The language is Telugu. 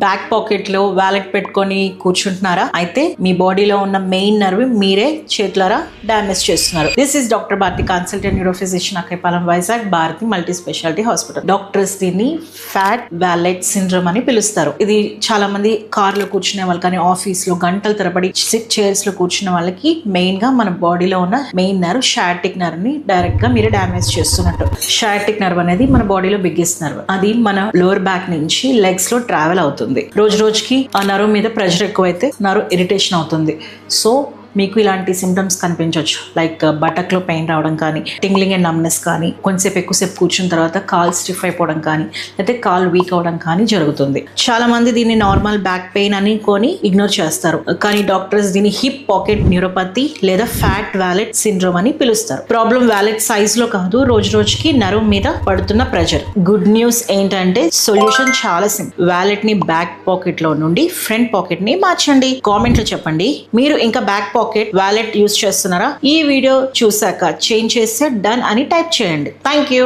బ్యాక్ పాకెట్ లో వ్యాలెట్ పెట్టుకొని కూర్చుంటున్నారా? అయితే మీ బాడీలో ఉన్న మెయిన్ నర్వ్ మీరే చేతులారా డ్యామేజ్ చేస్తున్నారు. This is doctor Bharati, consultant neuro physician, Akkayapalem, Vizag, Bharati multi speciality hospital. Doctors దీన్ని ఫ్యాట్ వ్యాలెట్ సిండ్రోమ్ అని పిలుస్తారు. ఇది చాలా మంది కార్ లో కూర్చునే వాళ్ళు కానీ, ఆఫీస్ లో గంటల తరబడి చైర్స్ లో కూర్చున్న వాళ్ళకి మెయిన్ గా మన బాడీలో ఉన్న మెయిన్ నర్వ్ షయాటిక్ నర్వ్ ని డైరెక్ట్ గా మీరే డ్యామేజ్ చేస్తున్నట్టు. షయాటిక్ నర్వ్ అనేది మన బాడీలో బిగ్గెస్ట్ నర్వ్. అది మన లోవర్ బ్యాక్ నుంచి లెగ్స్ లో ట్రావెల్ అవుతుంది. రోజు రోజుకి ఆ నర్వ్ మీద ప్రెషర్ ఎక్కువైతే నర్వ్ ఇరిటేషన్ అవుతుంది. సో మీకు ఇలాంటి సిమ్టమ్స్ కనిపించవచ్చు. లైక్ బటక్ లో పెయిన్ రావడం కానీ, టింగ్లింగ్ అండ్ నమ్నెస్ కానీ, కొంచెంసేపు ఎక్కువసేపు కూర్చున్న తర్వాత కాల్ స్టిఫ్ అయిపోవడం కానీ, లేకపోతే కాల్ వీక్ అవడం కానీ జరుగుతుంది. చాలా మంది దీన్ని నార్మల్ బ్యాక్ పెయిన్ అని కొని ఇగ్నోర్ చేస్తారు. కానీ డాక్టర్స్ దీన్ని హిప్ పాకెట్ న్యూరోపతి లేదా ఫ్యాట్ వ్యాలెట్ సిండ్రోమ్ అని పిలుస్తారు. ప్రాబ్లం వ్యాలెట్ సైజ్ లో కాదు, రోజు రోజుకి నర్వ్ మీద పడుతున్న ప్రెషర్. గుడ్ న్యూస్ ఏంటంటే సొల్యూషన్ చాలా సింపుల్. వ్యాలెట్ ని బ్యాక్ పాకెట్ లో నుండి ఫ్రంట్ పాకెట్ ని మార్చండి. కామెంట్ లో చెప్పండి మీరు ఇంకా బ్యాక్ పాకెట్ వ్యాలెట్ యూస్ చేస్తున్నారా? ఈ వీడియో చూసాక చేంజ్ చేస్తే డన్ అని టైప్ చేయండి. Thank you.